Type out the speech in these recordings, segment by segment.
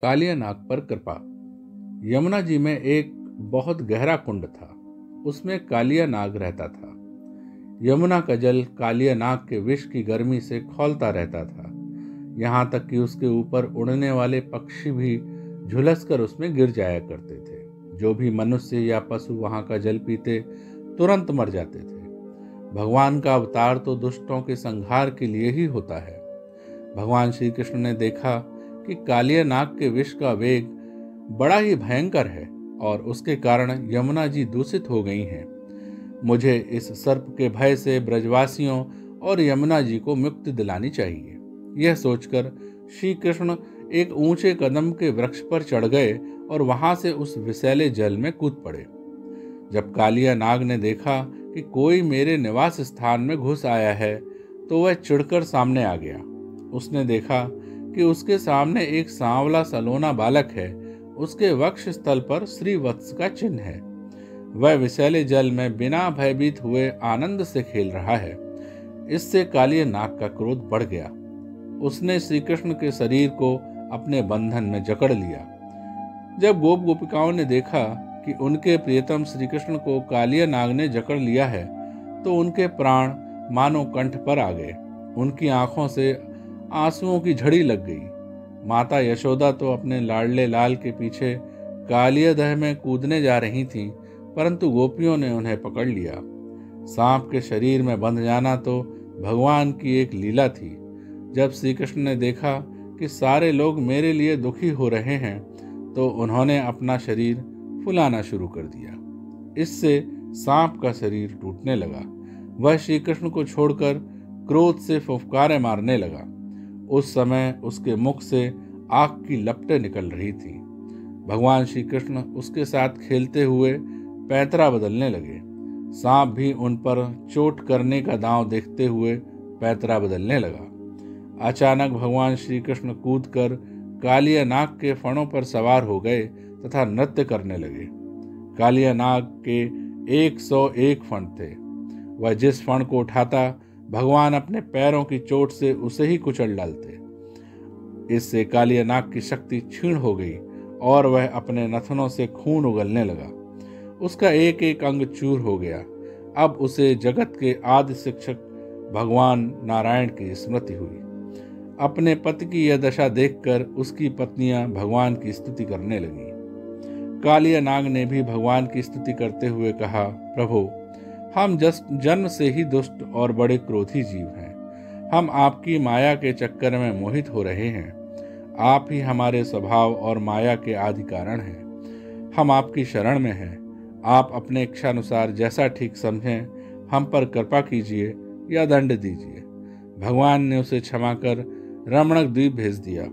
कालिया नाग पर कृपा। यमुना जी में एक बहुत गहरा कुंड था। उसमें कालिया नाग रहता था। यमुना का जल कालिया नाग के विष की गर्मी से खौलता रहता था। यहाँ तक कि उसके ऊपर उड़ने वाले पक्षी भी झुलसकर उसमें गिर जाया करते थे। जो भी मनुष्य या पशु वहाँ का जल पीते तुरंत मर जाते थे। भगवान का अवतार तो दुष्टों के संहार के लिए ही होता है। भगवान श्री कृष्ण ने देखा कि कालिया नाग के विष का वेग बड़ा ही भयंकर है और उसके कारण यमुना जी दूषित हो गई हैं। मुझे इस सर्प के भय से ब्रजवासियों और यमुना जी को मुक्ति दिलानी चाहिए। यह सोचकर श्री कृष्ण एक ऊंचे कदम के वृक्ष पर चढ़ गए और वहां से उस विषैले जल में कूद पड़े। जब कालिया नाग ने देखा कि कोई मेरे निवास स्थान में घुस आया है तो वह चिढ़कर सामने आ गया। उसने देखा कि उसके सामने एक सांवला सलोना बालक है। उसके वक्ष स्थल पर श्रीवत्स का चिन्ह है। वह विषैले जल में बिना भयभीत हुए आनंद से खेल रहा है। इससे कालिया नाग का क्रोध बढ़ गया। उसने श्री कृष्ण के शरीर को अपने बंधन में जकड़ लिया। जब गोप गोपिकाओं ने देखा कि उनके प्रियतम श्री कृष्ण को कालिया नाग ने जकड़ लिया है तो उनके प्राण मानो कंठ पर आ गए। उनकी आंखों से आंसुओं की झड़ी लग गई। माता यशोदा तो अपने लाडले लाल के पीछे कालिया दह में कूदने जा रही थीं, परंतु गोपियों ने उन्हें पकड़ लिया। सांप के शरीर में बंध जाना तो भगवान की एक लीला थी। जब श्री कृष्ण ने देखा कि सारे लोग मेरे लिए दुखी हो रहे हैं तो उन्होंने अपना शरीर फुलाना शुरू कर दिया। इससे सांप का शरीर टूटने लगा। वह श्री कृष्ण को छोड़कर क्रोध से फुफकारे मारने लगा। उस समय उसके मुख से आग की लपटें निकल रही थी। भगवान श्री कृष्ण उसके साथ खेलते हुए पैतरा बदलने लगे। सांप भी उन पर चोट करने का दांव देखते हुए पैतरा बदलने लगा। अचानक भगवान श्री कृष्ण कूदकर कालिया नाग के फणों पर सवार हो गए तथा नृत्य करने लगे। कालिया नाग के 101 फण थे। वह जिस फण को उठाता भगवान अपने पैरों की चोट से उसे ही कुचल डालते। इससे कालिया नाग की शक्ति क्षीण हो गई और वह अपने नथनों से खून उगलने लगा। उसका एक एक अंग चूर हो गया। अब उसे जगत के आदि शिक्षक भगवान नारायण की स्मृति हुई। अपने पति की यह दशा देखकर उसकी पत्नियां भगवान की स्तुति करने लगीं। कालिया नाग ने भी भगवान की स्तुति करते हुए कहा, प्रभु, हम जन्म से ही दुष्ट और बड़े क्रोधी जीव हैं। हम आपकी माया के चक्कर में मोहित हो रहे हैं। आप ही हमारे स्वभाव और माया के आदि कारण हैं। हम आपकी शरण में हैं। आप अपने इच्छानुसार जैसा ठीक समझें हम पर कृपा कीजिए या दंड दीजिए। भगवान ने उसे क्षमा कर रमणक द्वीप भेज दिया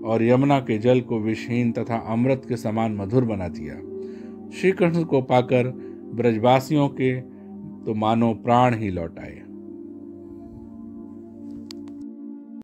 और यमुना के जल को विषहीन तथा अमृत के समान मधुर बना दिया। श्री कृष्ण को पाकर ब्रजवासियों के तो मानो प्राण ही लौट आए।